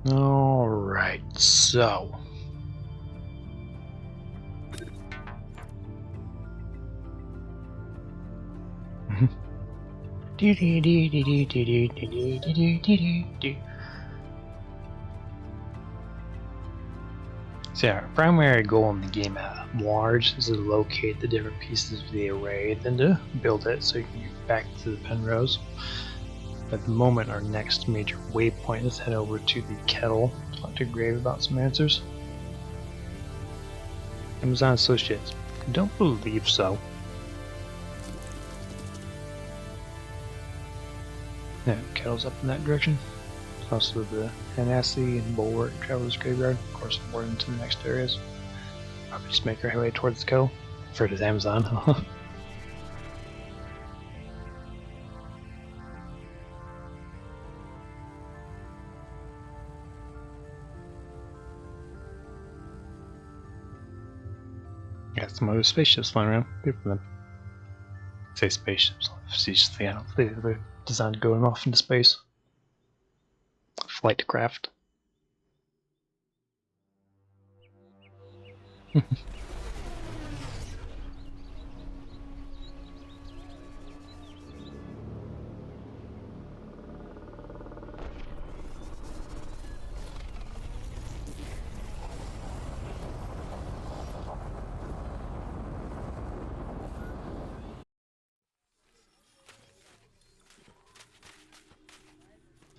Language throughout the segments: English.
Alright, so. So our primary goal in the game at large is to locate the different pieces of the array, then to build it so you can get back to the Penrose. At the moment, our next major waypoint is head over to the Kettle, talk to Grave about some answers. Amazon Associates, I don't believe so. Yeah, Kettle's up in that direction. There's also the Hanassi and Bulwark Traveler's Graveyard, of course, more into the next areas. Probably just make our way towards the Kettle. For it is Amazon. Got some other spaceships flying around. Good for them. I say spaceships facetiously. I don't think they're designed to go off into space. Flight craft.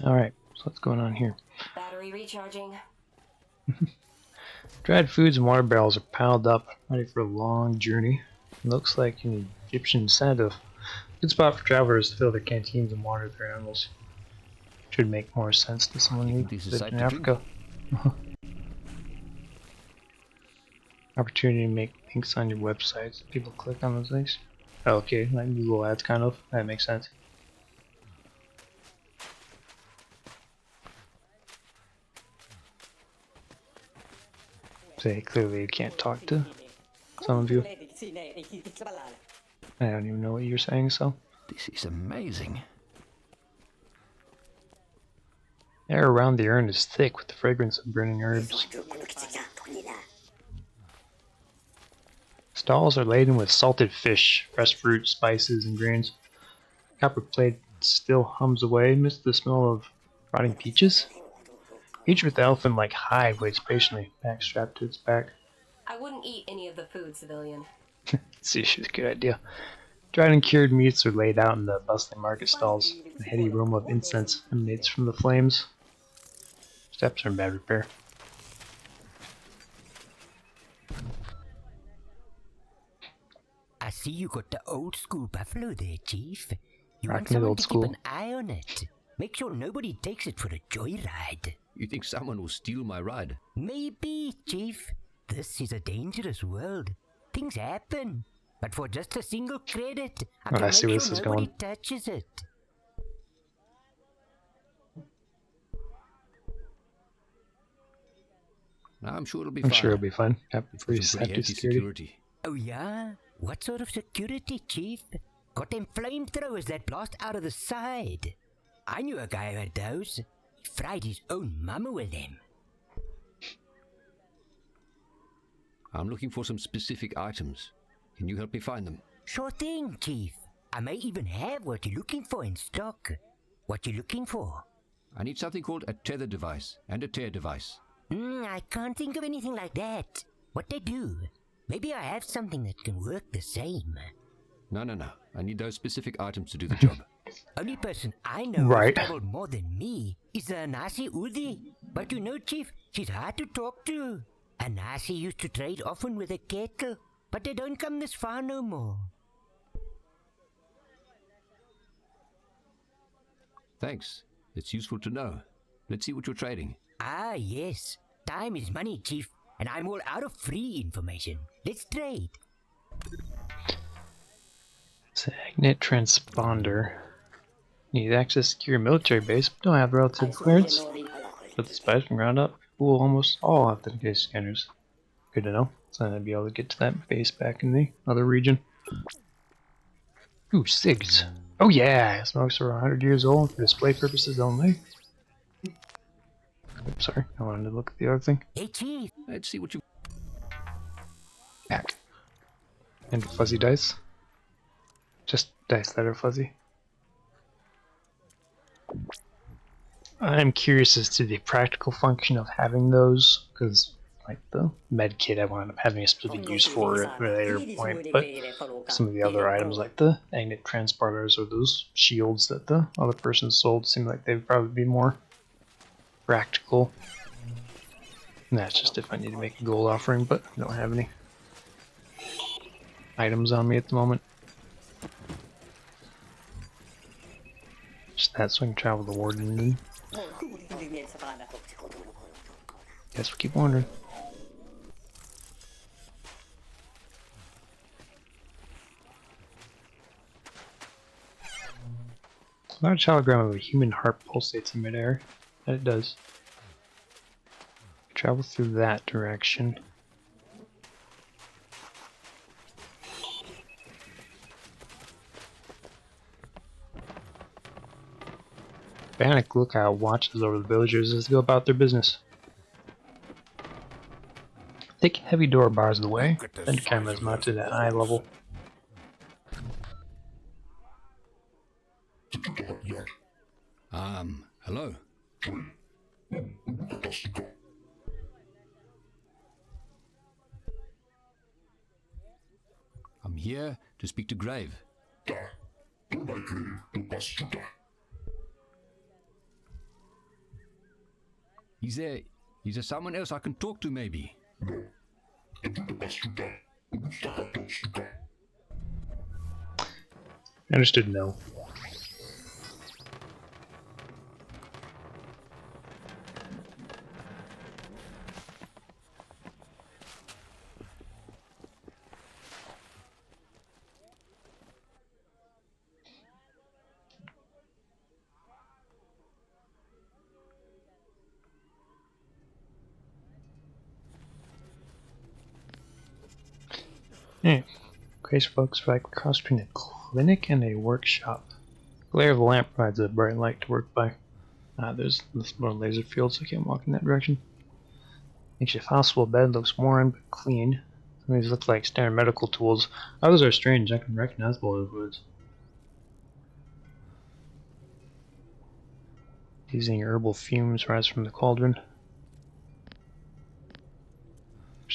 Alright, so what's going on here? Battery recharging. Dried foods and water barrels are piled up, ready for a long journey. It looks like an Egyptian incentive. Good spot for travelers to fill their canteens and water their animals. Should make more sense to someone who lives in Africa. Opportunity to make links on your websites. People click on those links. Oh, okay, like Google Ads kind of. That makes sense. Say clearly you can't talk to some of you. I don't even know what you're saying, so. This is amazing. Air around the urn is thick with the fragrance of burning herbs. Stalls are laden with salted fish, fresh fruit, spices, and grains. Copper plate still hums away amidst the smell of rotting peaches. Each with the elephant-like hide waits patiently, back strapped to its back. I wouldn't eat any of the food, civilian. See, she's a good idea. Dried and cured meats are laid out in the bustling market stalls. The heady aroma of incense emanates from the flames. Steps are in bad repair. I see you got the old school buffalo there, Chief. You want Rocking it someone old to school. keep an eye on it. Make sure nobody takes it for a joyride. You think someone will steal my ride? Maybe, Chief. This is a dangerous world. Things happen. But for just a single credit, I can I make see where sure this is nobody going. touches it. I'm sure it'll be I'm fine. sure it'll be fine. Yep, It's pretty got some safety hefty security. Oh yeah? What sort of security, Chief? Got them flamethrowers that blast out of the side. I knew a guy who had those. He fried his own mama with them. I'm looking for some specific items. Can you help me find them? Sure thing, Chief. I may even have what you're looking for in stock. What you looking for? I need something called a tether device and a tear device. I can't think of anything like that. What they do? Maybe I have something that can work the same. No. I need those specific items to do the job. Only person I know Right. who's traveled more than me is the Anasi Udi. But you know, Chief, she's hard to talk to. Anasi used to trade often with a kettle, but they don't come this far no more. Thanks. It's useful to know. Let's see what you're trading. Ah, yes. Time is money, Chief, and I'm all out of free information. Let's trade. Magnet transponder. Need access to secure military base, but don't have relative clearance. Put the spies from ground up. Fool almost all authenticated scanners. Good to know. So I'd be able to get to that base back in the other region. Ooh, cigs. Oh yeah! Smokes are 100 years old for display purposes only. Oops, sorry, I wanted to look at the other thing. Hey, Chief. Let's see what you... Back. And fuzzy dice. Just dice that are fuzzy. I'm curious as to the practical function of having those, because like the med kit I wound up having a specific use for at a later point, but some of the other items like the magnet transporters or those shields that the other person sold seem like they'd probably be more practical. And that's just if I need to make a gold offering, but I don't have any items on me at the moment. Just that so I can travel the warden and guess we keep wandering. Large hologram of a human heart pulsates in midair. And it does. Travel through that direction. Panic lookout watches over the villagers as they go about their business. Thick, heavy door bars the way, and cameras mounted at eye level. Hello? I'm here to speak to Grave. Is there someone else I can talk to maybe? Understood, no. Yeah. Grace folks like cross between a clinic and a workshop. The glare of the lamp provides a bright light to work by. There's more laser fields, so I can't walk in that direction. Makeshift hospital bed looks worn but clean. Some of these look like standard medical tools. Others are strange, I can recognize both of those. Using herbal fumes rise from the cauldron.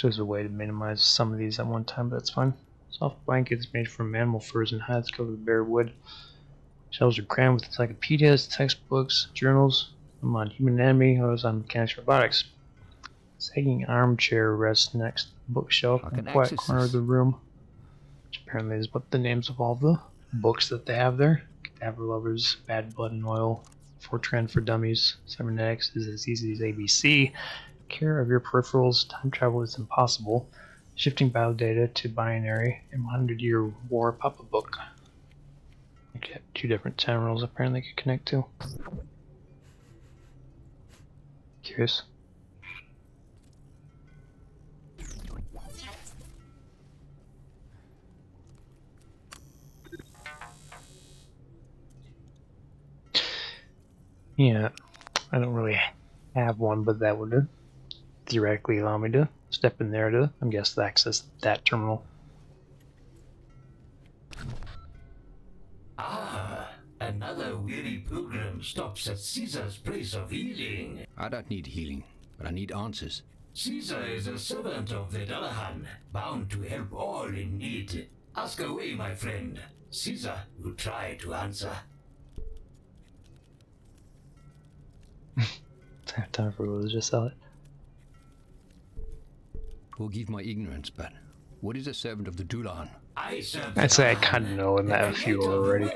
There's a way to minimize some of these at one time, but that's fine. Soft blankets made from animal furs and hides cover the bare wood. Shelves are crammed with encyclopedias, textbooks, journals. Some on human anatomy, others on mechanics robotics. Sagging armchair rests next to the bookshelf in the quiet corner of the room, which apparently is what the names of all the books that they have there. Cadaver Lovers, Bad Blood and Oil, Fortran for Dummies, Cybernetics is as easy as ABC. Care of your peripherals, time travel is impossible. Shifting battle data to binary and 100-year war pop-up book. I get two different terminals apparently could connect to. Curious. Yeah, I don't really have one, but that would theoretically allow me to step in there to, I'm guessing, access that terminal. Ah, another weary pilgrim stops at Caesar's place of healing. I don't need healing, but I need answers. Caesar is a servant of the Dullahan, bound to help all in need. Ask away, my friend. Caesar will try to answer. I have time for religious sell it. Forgive my ignorance, but what is a servant of the Dullahan? I'd say I kind of know and I have a few already.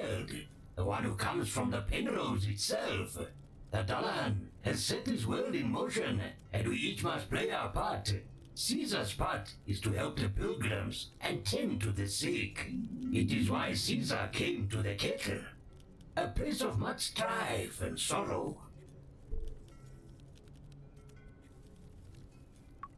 The one who comes from the Penrose itself. The Dullahan has set this world in motion, and we each must play our part. Caesar's part is to help the pilgrims and tend to the sick. It is why Caesar came to the Kettle, a place of much strife and sorrow.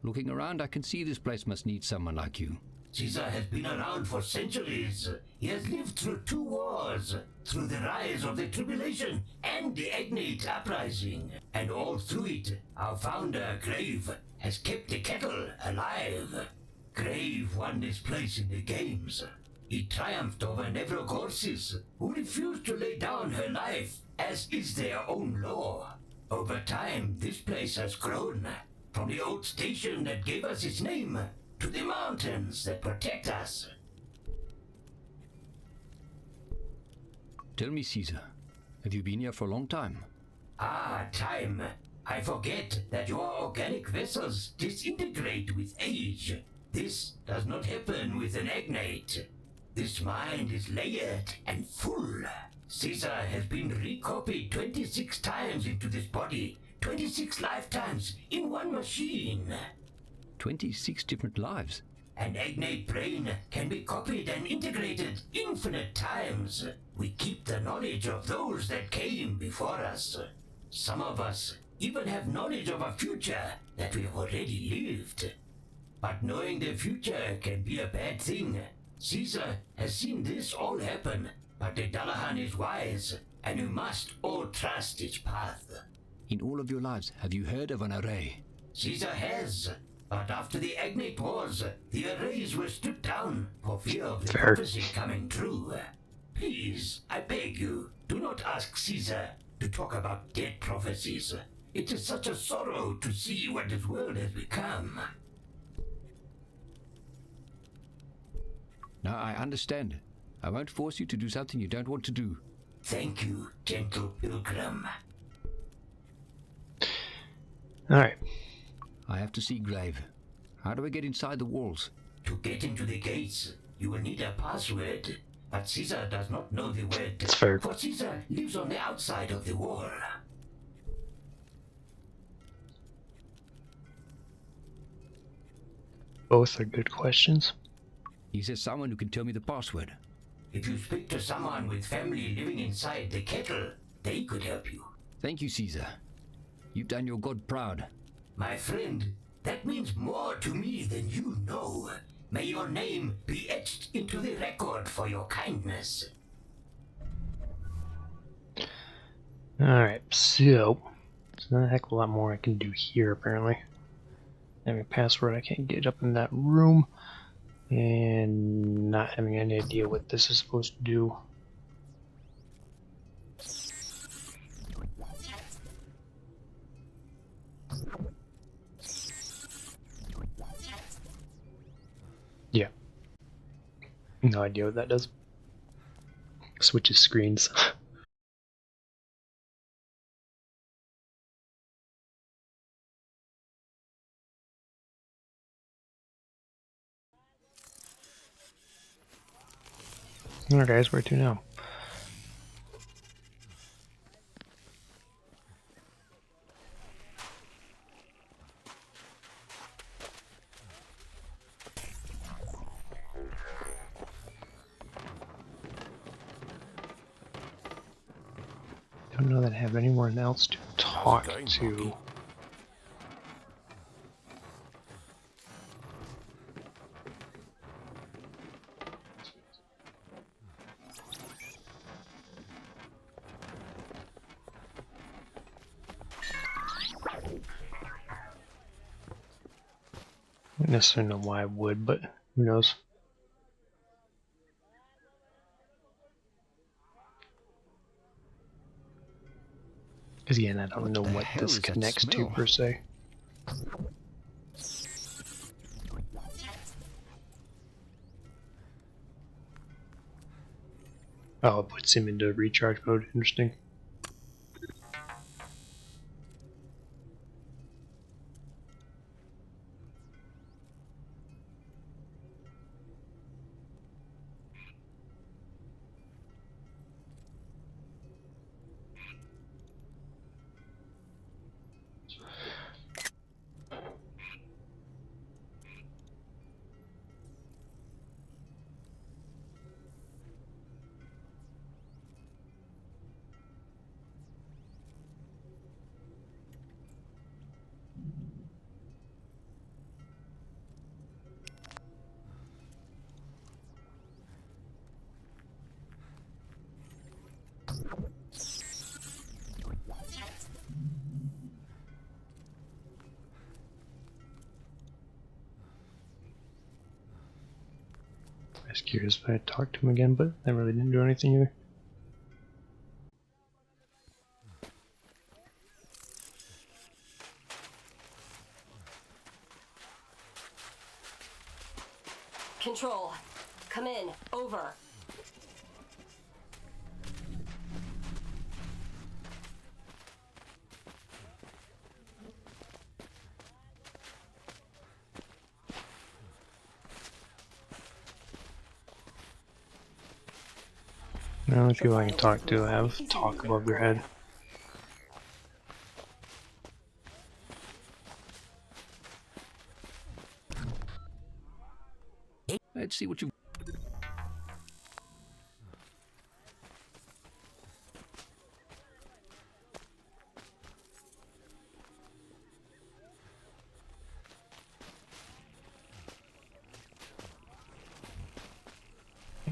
Looking around, I can see this place must need someone like you. Caesar has been around for centuries. He has lived through 2 wars, through the rise of the Tribulation and the Agnate Uprising. and all through it, our founder, Grave, has kept the kettle alive. Grave won this place in the games. He triumphed over Nevrogorsis, who refused to lay down her life, as is their own law. Over time, this place has grown, from the old station that gave us its name, to the mountains that protect us. Tell me, Caesar, have you been here for a long time? Ah, time. I forget that your organic vessels disintegrate with age. This does not happen with an agnate. This mind is layered and full. Caesar has been recopied 26 times into this body, 26 lifetimes in one machine. 26 different lives? An agnate brain can be copied and integrated infinite times. We keep the knowledge of those that came before us. Some of us even have knowledge of a future that we've already lived. But knowing the future can be a bad thing. Caesar has seen this all happen, but the Dullahan is wise, and we must all trust its path. In all of your lives, have you heard of an array? Caesar has, but after the Agnate Wars, the arrays were stood down for fear of the prophecy coming true. Please, I beg you, do not ask Caesar to talk about dead prophecies. It is such a sorrow to see what this world has become. Now, I understand. I won't force you to do something you don't want to do. Thank you, gentle pilgrim. Alright. I have to see Grave. How do I get inside the walls? To get into the gates, you will need a password. But Caesar does not know the word. That's fair. For Caesar lives on the outside of the wall. Both are good questions. He says someone who can tell me the password. If you speak to someone with family living inside the kettle, they could help you. Thank you, Caesar. You've done your god proud. My friend, that means more to me than you know. May your name be etched into the record for your kindness. Alright, so there's not a heck of a lot more I can do here, apparently. Having a password, I can't get up in that room. And not having any idea what this is supposed to do. Yeah. No idea what that does. Switches screens. Alright guys, where to now? Don't know that I have anyone else to talk to. I don't necessarily know why I would, but who knows? Because again, I don't know What the what hell this is that connects to smell? per se. Oh, it puts him into recharge mode. Interesting. was curious if I talked to him again, but I really didn't do anything either. Control. Come in. Over. The only people I can talk to have talk above their head. Let's see what you...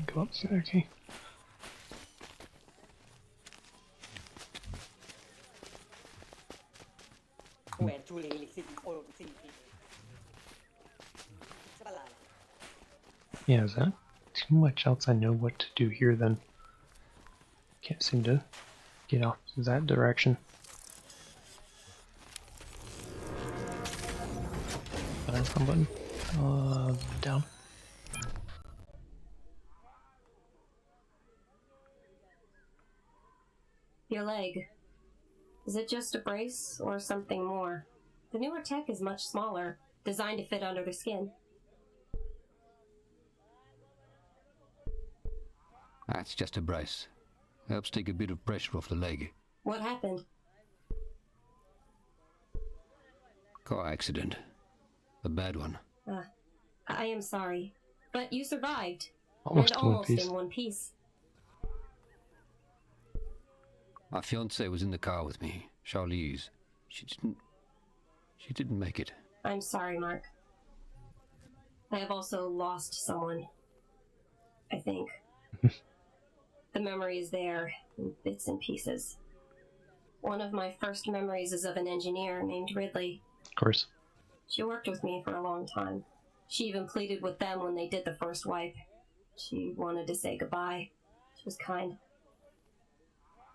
Go up there, okay. Yeah, is that too much else I know what to do here then? Can't seem to get off that direction. Button. Down. Your leg. Is it just a brace or something more? The newer tech is much smaller, designed to fit under the skin. That's just a brace. Helps take a bit of pressure off the leg. What happened? Car accident. A bad one. I am sorry. But you survived. Almost and in one almost piece. in one piece. My fiancée was in the car with me, Charlize. She didn't make it. I'm sorry, Mark. I have also lost someone. I think. The memory is there, in bits and pieces. One of my first memories is of an engineer named Ridley. Of course. She worked with me for a long time. She even pleaded with them when they did the first wipe. She wanted to say goodbye. She was kind.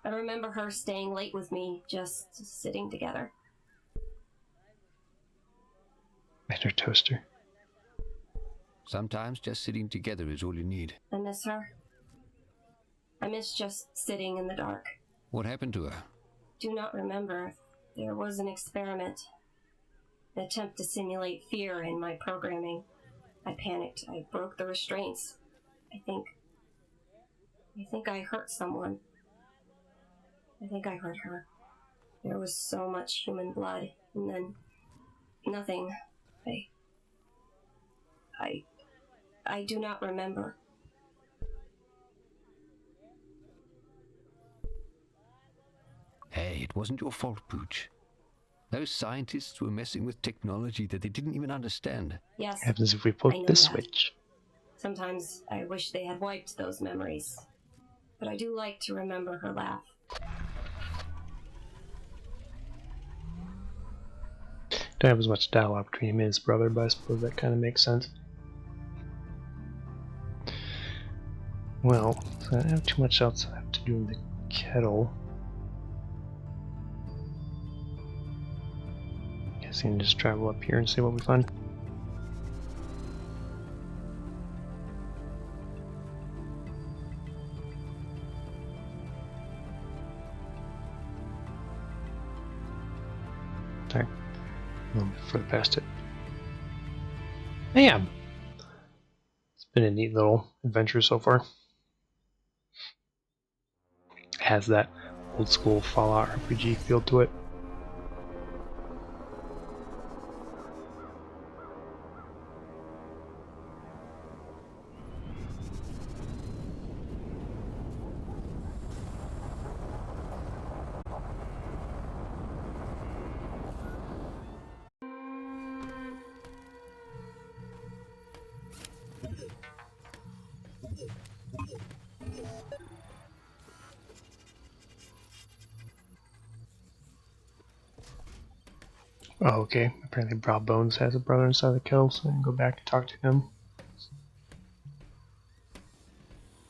I remember her staying late with me, just sitting together. And her toaster. Sometimes just sitting together is all you need. I miss her. I miss just sitting in the dark. What happened to her? Do not remember. There was an experiment. An attempt to simulate fear in my programming. I panicked. I broke the restraints. I think I hurt someone. I think I hurt her. There was so much human blood, and then nothing. I do not remember. Hey, it wasn't your fault, Pooch. Those scientists were messing with technology that they didn't even understand. Yes. What happens if we I flip know this that. switch? Sometimes I wish they had wiped those memories. But I do like to remember her laugh. Don't have as much dialogue between him and his brother, but I suppose that kind of makes sense. Well, so I don't have too much else I have to do in the kettle. Guess I can just travel up here and see what we find. Sorry. A little bit further past it. Bam! It's been a neat little adventure so far. It has that old school Fallout RPG feel to it. Oh, okay. Apparently Broad Bones has a brother inside the kettle, so I can go back and talk to him.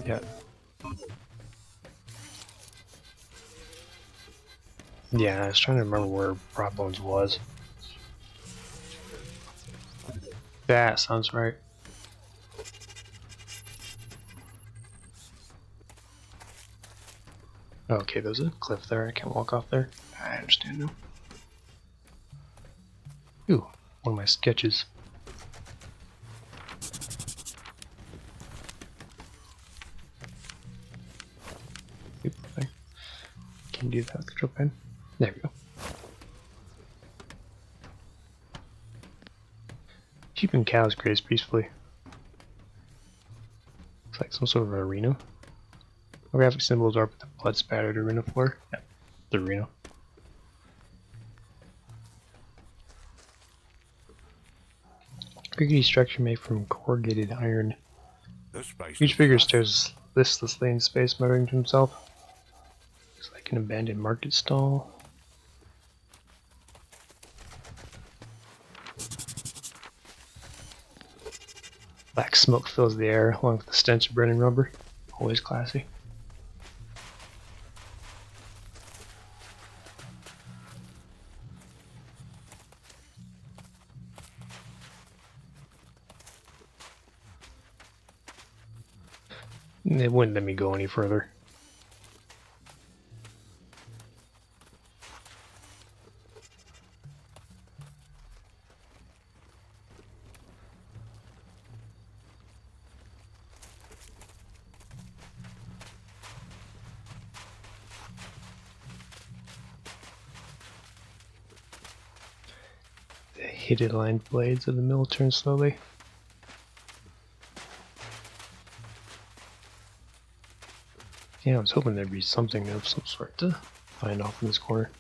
Yeah. Yeah, I was trying to remember where Problems was. That sounds right. Okay, there's a cliff there. I can't walk off there. I understand now. Ooh, one of my sketches. Oop, there. Can you do that with the control pen? There we go. Sheep and cows graze peacefully. It's like some sort of arena. Graphic symbols are the blood spattered arena floor. Yeah, the arena. Rickety structure made from corrugated iron. Each figure stares listlessly in space, muttering to himself. Looks like an abandoned market stall. Black smoke fills the air, along with the stench of burning rubber. Always classy. It wouldn't let me go any further. The hidden lined blades of the mill turn slowly. Yeah, I was hoping there'd be something of some sort to find off in this corner.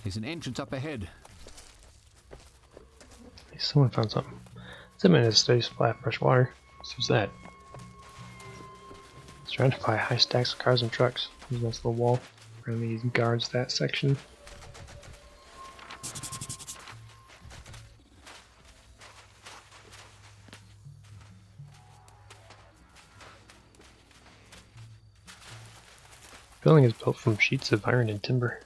There's an entrance up ahead. Hey, someone found something. Someone has a steady supply of fresh water. What's that? It's trying to find high stacks of cars and trucks. There's a nice little wall. Really guards that section. The building is built from sheets of iron and timber.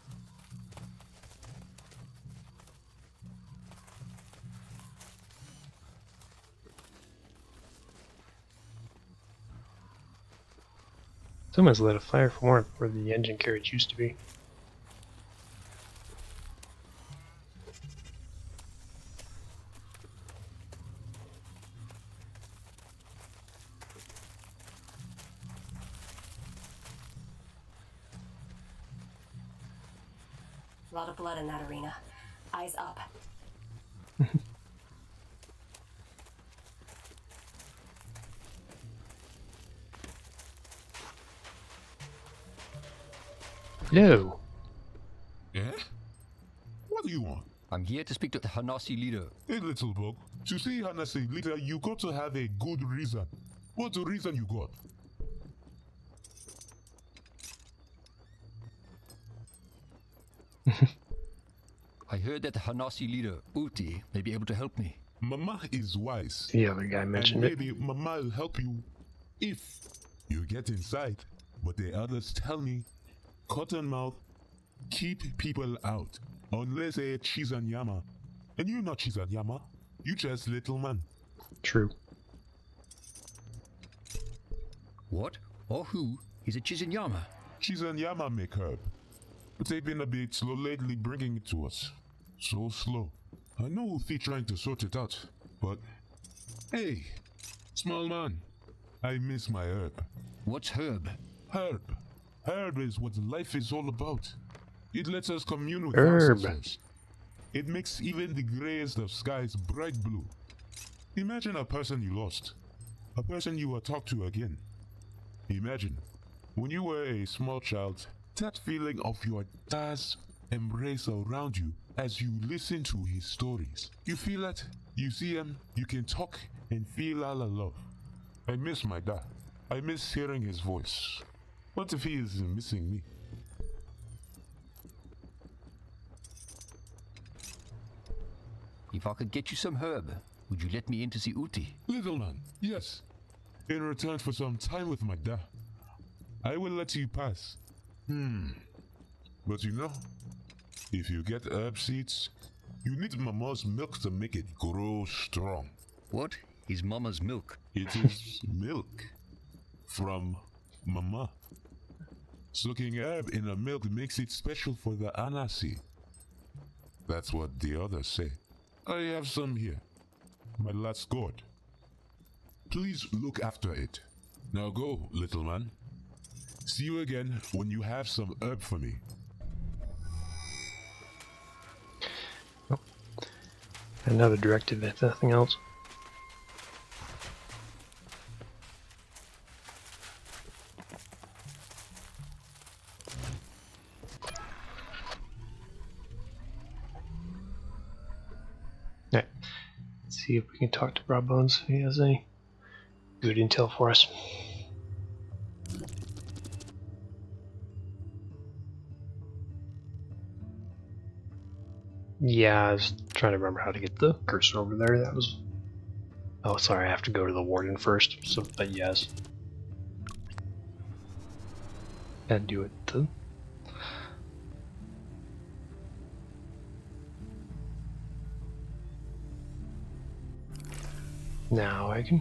Someone's lit a fire for warmth where the engine carriage used to be. A lot of blood in that arena. Eyes up. No. Yeah? What do you want? I'm here to speak to the Hanasi leader. Hey, little bug. To see Hanasi leader, you got to have a good reason. What's the reason you got? I heard that the Hanasi leader, Uti, may be able to help me. Mama is wise. The other guy mentioned and it. maybe Mama will help you if you get inside. But the others tell me, Cottonmouth, keep people out. Unless they're Chizanyama. And you're not Chizanyama. You just little man. True. What or who is a Chizinyama? Chizanyama make herb. But they've been a bit slow lately bringing it to us. So slow. I know they're trying to sort it out, but hey, small man, I miss my herb. What's herb? Herb. Herb is what life is all about. It lets us commune with Herb. ancestors. It makes even the grayest of skies bright blue. Imagine a person you lost. A person you will talk to again. Imagine, when you were a small child, that feeling of your dad's embrace around you as you listen to his stories. You feel that, you see him, you can talk and feel all the love. I miss my dad. I miss hearing his voice. What if he is missing me? If I could get you some herb, would you let me in to see Uti? Little man, yes. In return for some time with my dad, I will let you pass. But you know, if you get herb seeds, you need Mama's milk to make it grow strong. What is Mama's milk? It is milk from Mama. Soaking herb in the milk makes it special for the Anasi. That's what the others say. I have some here. My last gourd. Please look after it. Now go, little man. See you again when you have some herb for me. Another directive, if nothing else. Alright, let's see if we can talk to Broadbones. He has any good intel for us. Yeah, I was trying to remember how to get the cursor over there. That was... Oh, sorry, I have to go to the warden first. So, but yes. And do it too. Now I can